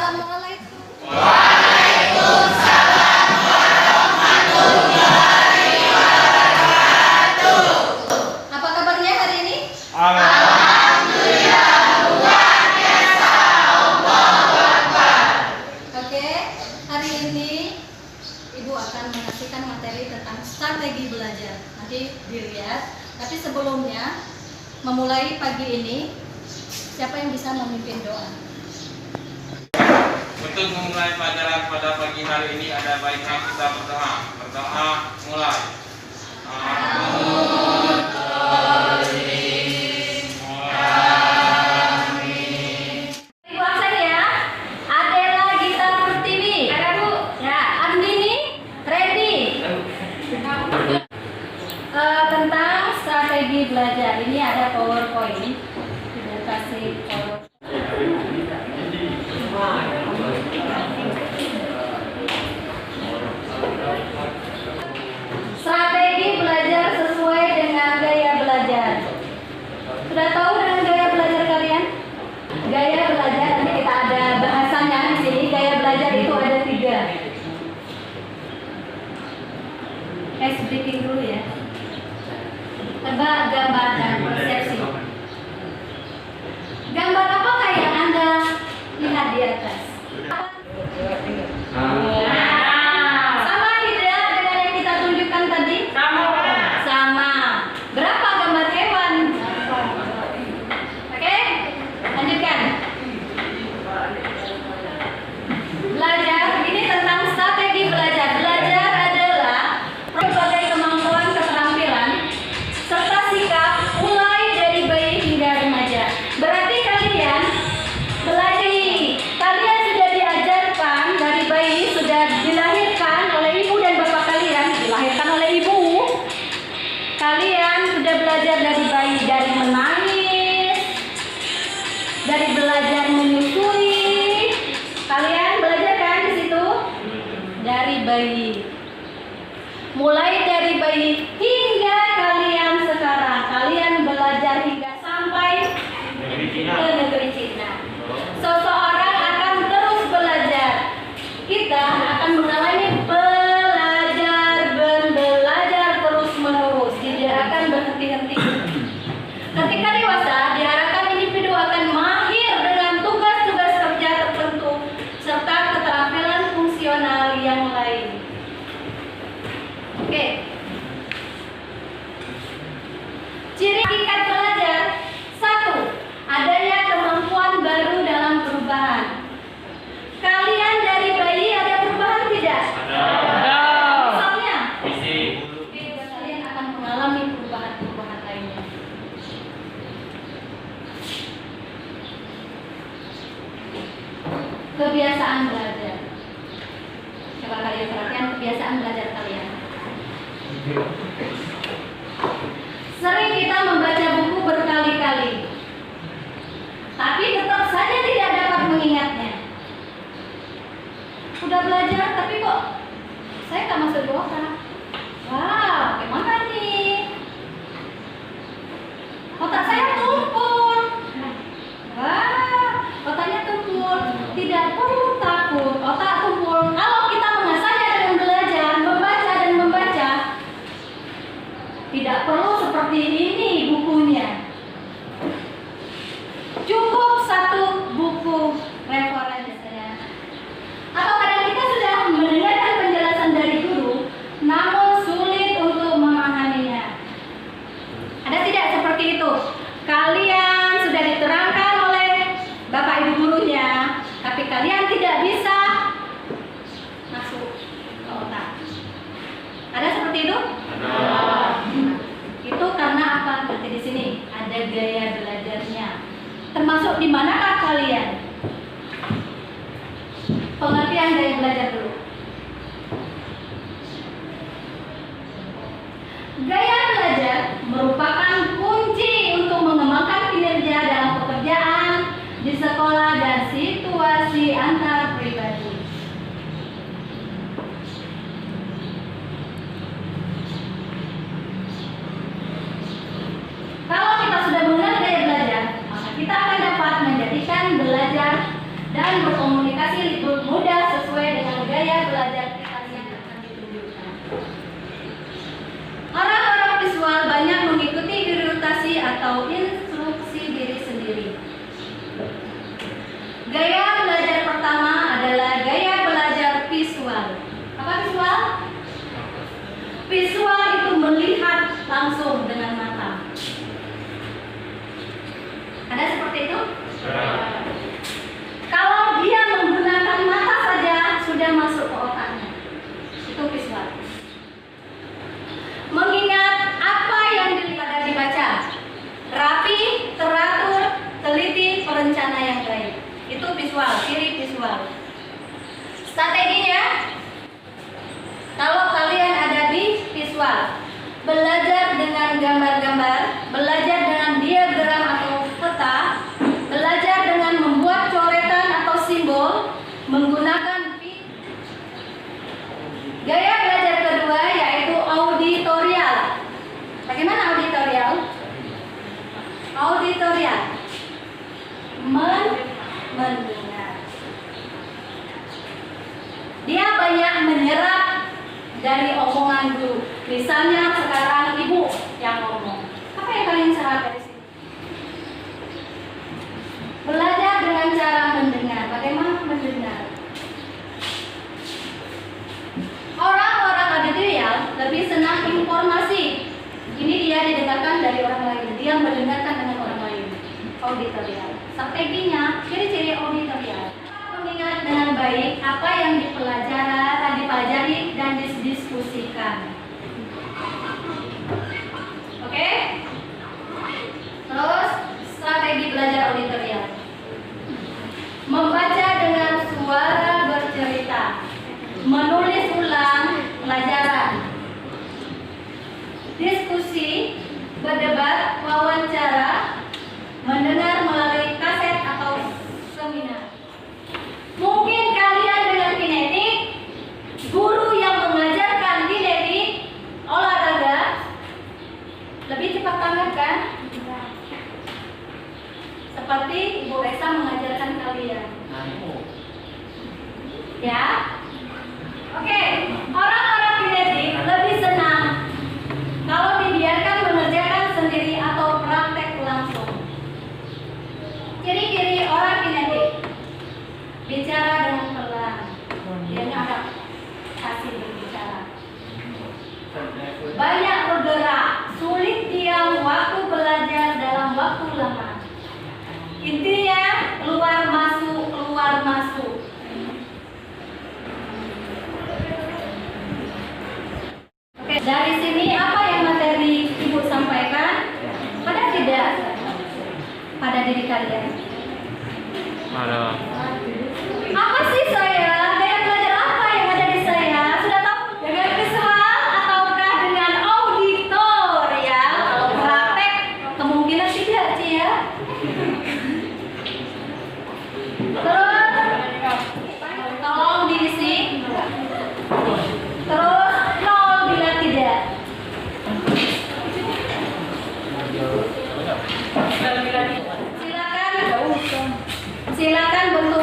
Assalamualaikum. Waalaikumsalam warahmatullahi wabarakatuh. Apa kabarnya hari ini? Alhamdulillah, luar biasa. Allahu Akbar. Oke, hari ini Ibu akan mengasihkan materi tentang strategi belajar. Nanti dilihat. Tapi sebelumnya, memulai pagi ini, siapa yang bisa memimpin doa? Untuk memulai pelajaran pada pagi hari ini ada baiknya kita berdoa. Berdoa mulai. Ibu absen ya. Adela Gita Pertiwi. Ada Bu. Ya, Andini, ready. Tentang strategi belajar. Ini ada PowerPoint. Ibu kasih PowerPoint. Strategi belajar sesuai dengan gaya belajar. Sudah tahu dengan gaya belajar kalian? Gaya belajar, nanti kita ada bahasanya di sini. Gaya belajar itu ada 3. Ice breaking dulu ya. Tebak gambar dan persepsi. Gambar apakah yang Anda lihat di atas? Sama tidak dengan yang kita tunjukkan tadi? Sama. Berapa gambar hewan? Oke, lanjutkan. Belajar, ini tentang strategi belajar. Belajar adalah berbagai kemampuan keterampilan serta sikap mulai dari bayi hingga remaja. Berarti kalian belajar. Kalian sudah diajarkan dari bayi, sudah dilahirkan oleh ibu dan bapak kalian, dilahirkan oleh ibu. Kalian sudah belajar dari bayi, dari menangis, dari belajar menyusui. Kalian belajar kan di situ? Dari bayi. Mulai dari bayi hingga kalian sekarang. Kalian belajar hingga sampai ke negeri Cina. Seseorang akan terus belajar. Kita akan mengalami belajar terus menerus, tidak akan berhenti-henti. Ketika dewasa, diharapkan individu akan mahir dengan tugas-tugas kerja tertentu serta keterampilan fungsional yang lain. Oke. Ciri hakikat belajar. 1. Adanya kemampuan baru dalam perubahan. Kalian dari bayi ada perubahan tidak? Misalnya, kalian akan mengalami perubahan-perubahan lainnya. Kebiasaan belajar. Coba kalian perhatikan kebiasaan belajar kalian. Sering kita membaca buku berkali-kali, tapi tetap saja tidak dapat mengingatnya. Udah belajar, tapi kok saya nggak masuk di otak. Wow, gimana nih? Otak saya tumpul. Wah, otaknya tumpul. Tidak perlu takut, otak tumpul. Kalau kita mengasahnya dengan belajar, membaca dan membaca, tidak perlu seperti ini bukunya. Cukup 1 buku referensi. Atau kadang kita sudah mendengarkan penjelasan dari guru, namun sulit untuk memahaminya. Ada tidak seperti itu? Kalian sudah diterangkan oleh bapak ibu gurunya, tapi kalian tidak bisa masuk ke otak. Ada seperti itu? Itu karena apa? Berarti di sini ada gaya belajarnya. Termasuk di manakah kalian? Pengertian gaya belajar dulu. Gaya belajar merupakan kunci untuk mengembangkan kinerja dalam pekerjaan, di sekolah, dan situasi antar pribadi. Kalau kita sudah mengenal gaya belajar, maka kita akan dapat menjadikan belajar dan berkomunikasi mudah sesuai dengan gaya belajar kita yang akan ditunjukkan. Orang-orang visual banyak mengikuti diri rotasi atau instruksi diri sendiri. Gaya belajar pertama adalah gaya belajar visual. Apa visual? Visual itu melihat langsung dengan mata. Ada seperti itu? Kalau dia menggunakan mata saja sudah masuk ke otaknya. Itu visual. Mengingat apa yang dilihat dibaca, rapi, teratur, teliti, perencana yang baik. Itu visual, ciri visual. Strateginya, kalau kalian ada di visual, belajar dengan gambar-gambar, belajar dengan diagram atau peta, belajar dengan membuat coretan atau simbol, menggunakan gaya belajar kedua yaitu auditorial. Bagaimana auditorial? Auditorial mendengar. Dia banyak menyerap dari omongan guru. Misalnya sekarang ibu yang ngomong. Apa yang kalian serap dari sini? Belajar dengan cara mendengar. Bagaimana mendengar? Orang-orang auditorial lebih senang informasi. Ini dia didengarkan dari orang lain. Dia mendengarkan dengan orang lain. Auditorial. Strateginya, ciri-ciri auditorial. Mengingat dengan baik apa yang dipelajari dan didiskusikan. Oke? Terus strategi belajar auditorial. Membaca dengan suara bercerita. Menulis ulang pelajaran. Diskusi, berdebat, wawancara, mendengar melalui kaset atau seminar. Mungkin kalian dengan kinetik, guru yang mengajarkan kinetik, olahraga, lebih cepat tanggap kan? Seperti Ibu Resa mengajarkan kalian. Ya? Oke, orang-orang kinetik lebih senang kalau dibiarkan mengerjakan sendiri atau praktek langsung. Ciri-ciri orang kinetik: bicara dengan pelan, dianya ada kasih berbicara, banyak bergerak, sulit diam waktu belajar dalam waktu lama. Intinya keluar masuk, keluar masuk. Oke, dari sini apa yang materi Ibu sampaikan? Pada tidak? Pada diri kalian? Ada. Apa sih saya? Gaya belajar apa yang ada di saya? Sudah tahu? Dengan visual ataukah dengan auditorial? Kalau praktek kemungkinan tidak sih ya. Terus tolong diisi. Terus 0 bila tidak. Silakan bentuk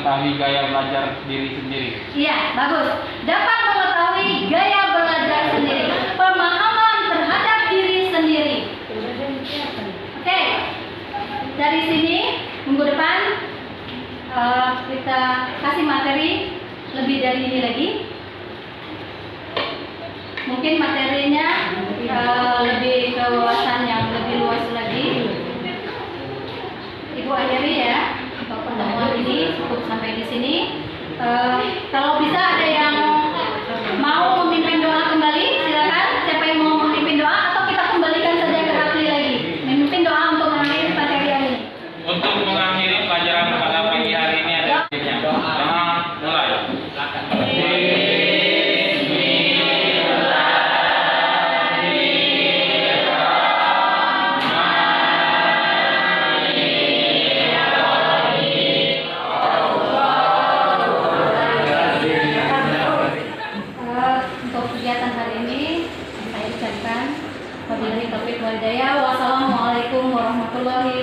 mengetahui gaya belajar diri sendiri. Iya, bagus. Dapat mengetahui gaya belajar sendiri, pemahaman terhadap diri sendiri. Oke, dari sini minggu depan kita kasih materi lebih dari ini lagi. Mungkin materinya lebih ke wawasan yang lebih luas lagi. Ibu akhiri ya untuk pertemuan ini, cukup sampai di sini. Kalau bisa ada yang mau memimpin doa kembali, silakan. Siapa yang mau memimpin doa atau kita kembalikan saja ke Rafli lagi. Memimpin doa untuk mengakhiri materi hari ini. Untuk mengakhiri pelajaran pada pagi hari ini ada doa mulai. Untuk kegiatan hari ini saya ucapkan wabillahi taufiq wal hidayah. Wassalamualaikum warahmatullahi